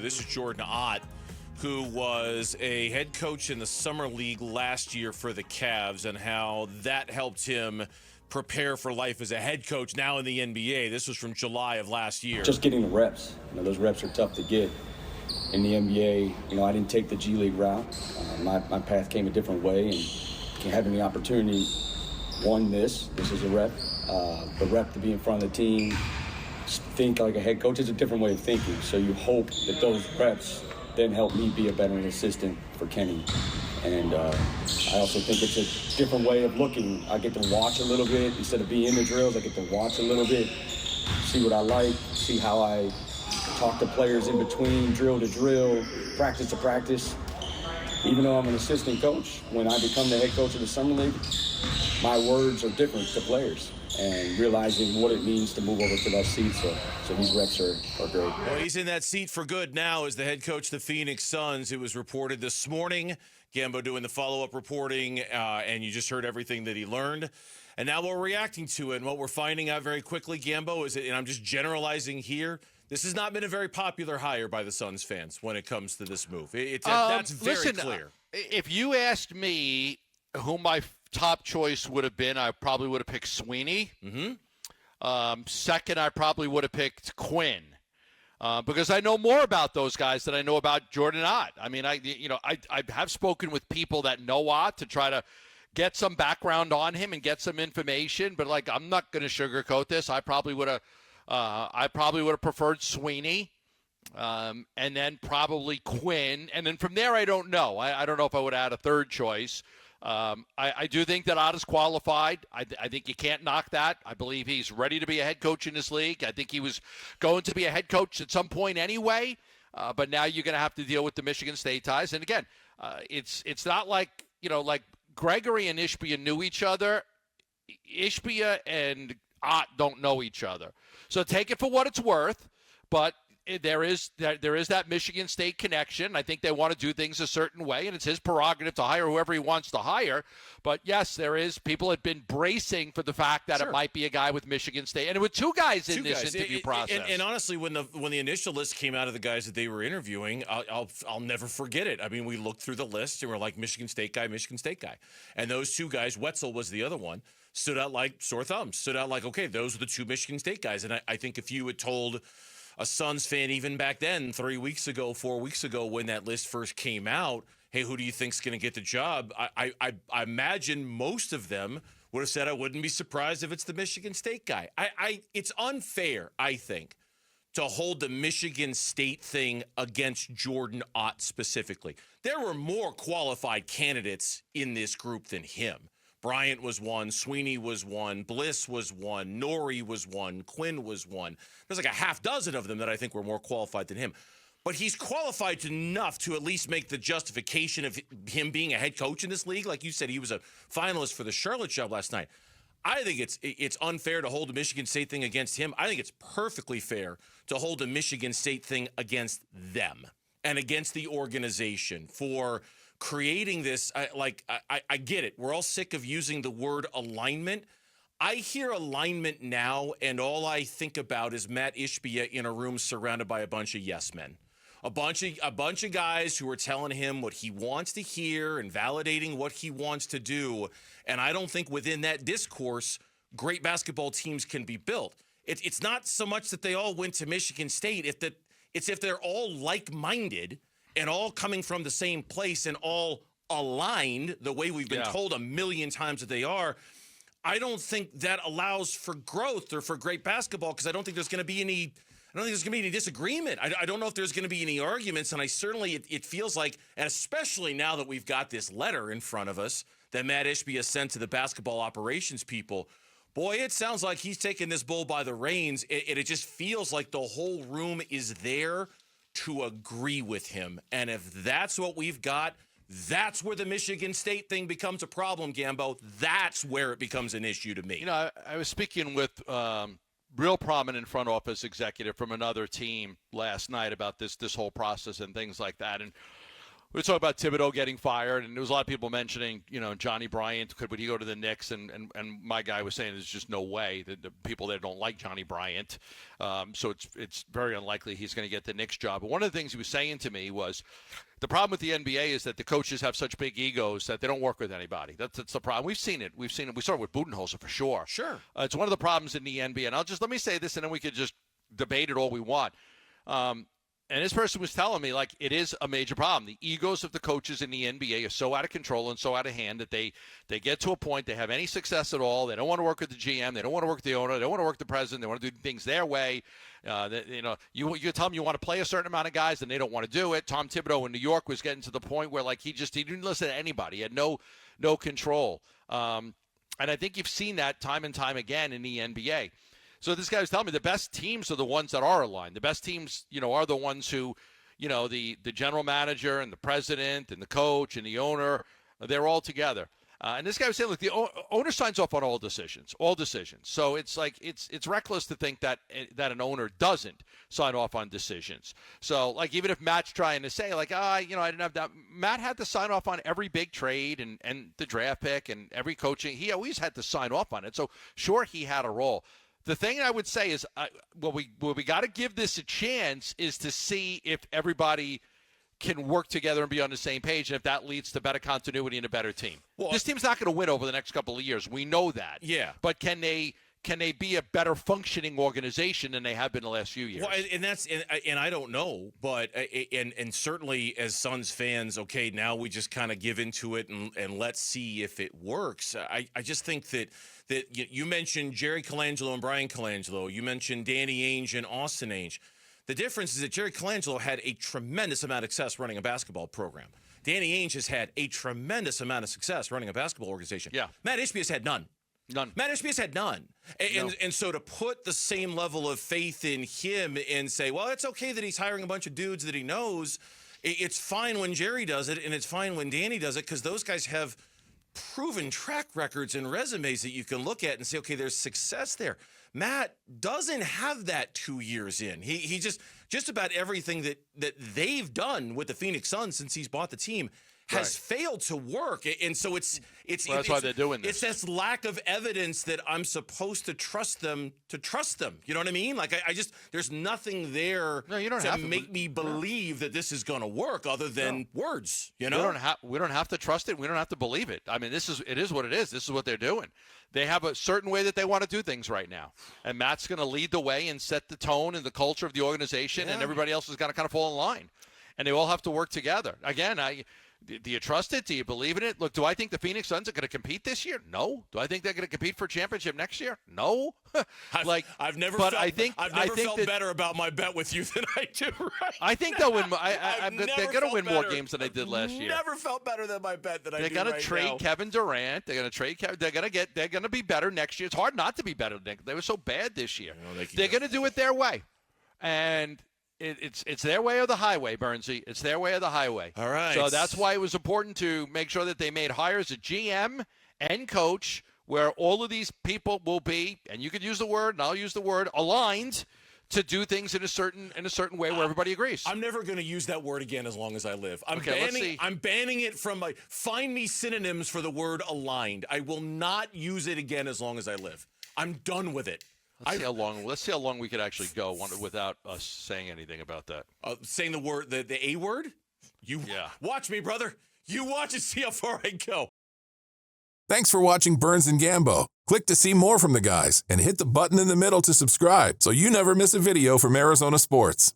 This is Jordan Ott, who was a head coach in the summer league last year for the Cavs, and how that helped him prepare for life as a head coach now in the NBA. This was from July of last year. Just getting the reps. Those reps are tough to get in the NBA. I didn't take the G League route. My path came a different way, and having the opportunity, this is a rep. The rep to be in front of the team, think like a head coach is a different way of thinking. So you hope that those reps then help me be a better assistant for Kenny. And I also think it's a different way of looking. I get to watch a little bit. Instead of being in the drills, I get to watch a little bit, see what I like, see how I talk to players in between, drill to drill, practice to practice. Even though I'm an assistant coach, when I become the head coach of the Summer League, my words are different to players, and realizing what it means to move over to that seat. So these reps are great. Well, he's in that seat for good now as the head coach of the Phoenix Suns. It was reported this morning. Gambo doing the follow-up reporting, and you just heard everything that he learned. And now we're reacting to it. And what we're finding out very quickly, Gambo, is that, and I'm just generalizing here, this has not been a very popular hire by the Suns fans when it comes to this move. That's very clear. If you asked me who my top choice would have been, I probably would have picked Sweeney. Mm-hmm. Second, I probably would have picked Quinn. Because I know more about those guys than I know about Jordan Ott. I mean, I have spoken with people that know Ott to try to get some background on him and get some information. But I'm not going to sugarcoat this. I probably would have preferred Sweeney, and then probably Quinn, and then from there I don't know. I don't know if I would add a third choice. I do think that Ott is qualified. I think you can't knock that. I believe he's ready to be a head coach in this league. I think he was going to be a head coach at some point anyway, but now you're going to have to deal with the Michigan State ties. And again, it's not like Gregory and Ishbia knew each other. Ishbia and Ott don't know each other. So take it for what it's worth, but there is that Michigan State connection. I think they want to do things a certain way, and it's his prerogative to hire whoever he wants to hire. But yes, people have been bracing for the fact that It might be a guy with Michigan State, and it was two guys in this interview process. And honestly, when the initial list came out of the guys that they were interviewing, I'll never forget it. I mean, we looked through the list and we're like, Michigan State guy, and those two guys, Wetzel was the other one, stood out like sore thumbs. Stood out like, okay, those are the two Michigan State guys. And I think if you had told a Suns fan even back then, 4 weeks ago, when that list first came out, hey, who do you think's going to get the job? I imagine most of them would have said, I wouldn't be surprised if it's the Michigan State guy. It's unfair, I think, to hold the Michigan State thing against Jordan Ott specifically. There were more qualified candidates in this group than him. Bryant was one, Sweeney was one, Bliss was one, Norrie was one, Quinn was one. There's like a half dozen of them that I think were more qualified than him. But he's qualified enough to at least make the justification of him being a head coach in this league. Like you said, he was a finalist for the Charlotte job last night. I think it's unfair to hold the Michigan State thing against him. I think it's perfectly fair to hold the Michigan State thing against them and against the organization for creating this. I get it. We're all sick of using the word alignment. I hear alignment now, and all I think about is Matt Ishbia in a room surrounded by a bunch of yes men. A bunch of guys who are telling him what he wants to hear and validating what he wants to do. And I don't think within that discourse, great basketball teams can be built. It's not so much that they all went to Michigan State. It's if they're all like-minded and all coming from the same place and all aligned the way we've been told a million times that they are. I don't think that allows for growth or for great basketball, because I don't think there's going to be any disagreement. I don't know if there's going to be any arguments, and I certainly, it feels like, and especially now that we've got this letter in front of us that Matt Ishbia sent to the basketball operations people, boy, it sounds like he's taking this bull by the reins. It just feels like the whole room is there to agree with him. And if that's what we've got, that's where the Michigan State thing becomes a problem, Gambo. That's where it becomes an issue to me. I was speaking with real prominent front office executive from another team last night about this whole process and things like that. And we were talking about Thibodeau getting fired, and there was a lot of people mentioning, Johnny Bryant, would he go to the Knicks? And my guy was saying there's just no way. The people there don't like Johnny Bryant. So it's very unlikely he's going to get the Knicks job. But one of the things he was saying to me was the problem with the NBA is that the coaches have such big egos that they don't work with anybody. That's the problem. We've seen it. We started with Budenholzer for sure. Sure. It's one of the problems in the NBA. And let me say this, and then we could just debate it all we want. And this person was telling me, it is a major problem. The egos of the coaches in the NBA are so out of control and so out of hand that they get to a point, they have any success at all. They don't want to work with the GM. They don't want to work with the owner. They don't want to work with the president. They want to do things their way. You tell them you want to play a certain amount of guys, and they don't want to do it. Tom Thibodeau in New York was getting to the point where, he didn't listen to anybody. He had no control. And I think you've seen that time and time again in the NBA. So this guy was telling me the best teams are the ones that are aligned. The best teams, are the ones who, the general manager and the president and the coach and the owner, they're all together. And this guy was saying, look, the owner signs off on all decisions. So it's it's reckless to think that an owner doesn't sign off on decisions. So even if Matt's trying to say I didn't have that, Matt had to sign off on every big trade and the draft pick and every coaching. He always had to sign off on it. So sure, he had a role. The thing I would say is, what we got to give this a chance is to see if everybody can work together and be on the same page, and if that leads to better continuity and a better team. Well, this team's not going to win over the next couple of years. We know that. Yeah. But can they be a better functioning organization than they have been the last few years? Well, and I don't know, but and certainly as Suns fans, okay, now we just kind of give into it and let's see if it works. I just think that you mentioned Jerry Colangelo and Brian Colangelo. You mentioned Danny Ainge and Austin Ainge. The difference is that Jerry Colangelo had a tremendous amount of success running a basketball program. Danny Ainge has had a tremendous amount of success running a basketball organization. Yeah. Matt Ishbia has had none. Matt Ishbia has had none. And so to put the same level of faith in him and say, well, it's okay that he's hiring a bunch of dudes that he knows. It's fine when Jerry does it, and it's fine when Danny does it, because those guys have proven track records and resumes that you can look at and say, okay, there's success there. Matt doesn't have that 2 years in. He just about everything that they've done with the Phoenix Suns since he's bought the team has failed to work. And so that's why they're doing this. It's this lack of evidence that I'm supposed to trust them. You know what I mean? There's nothing there to make me believe that this is going to work other than words, We don't have to trust it. We don't have to believe it. I mean, it is what it is. This is what they're doing. They have a certain way that they want to do things right now. And Matt's going to lead the way and set the tone and the culture of the organization, and everybody else is going to kind of fall in line. And they all have to work together. Again, do you trust it? Do you believe in it? Look, do I think the Phoenix Suns are going to compete this year? No. Do I think they're going to compete for a championship next year? No. I've never felt better about my bet with you than I do right I think they'll win. They're going to win more games than they did last year. Never felt better than my bet that I do right now. They're going to trade Kevin Durant. They're going to trade Kevin. They're going to be better next year. It's hard not to be better. They were so bad this year. They're going to do it their way. And it's their way or the highway, Bernsey. It's their way or the highway. All right. So that's why it was important to make sure that they made hires at GM and coach where all of these people will be, and you could use the word, and I'll use the word, aligned to do things in a certain way where everybody agrees. I'm never going to use that word again as long as I live. I'm banning it from find me synonyms for the word aligned. I will not use it again as long as I live. I'm done with it. Let's see how long we could actually go without us saying anything about that. Saying the word, the A word? Watch me, brother. You watch and see how far I go. Thanks for watching Burns and Gambo. Click to see more from the guys and hit the button in the middle to subscribe so you never miss a video from Arizona sports.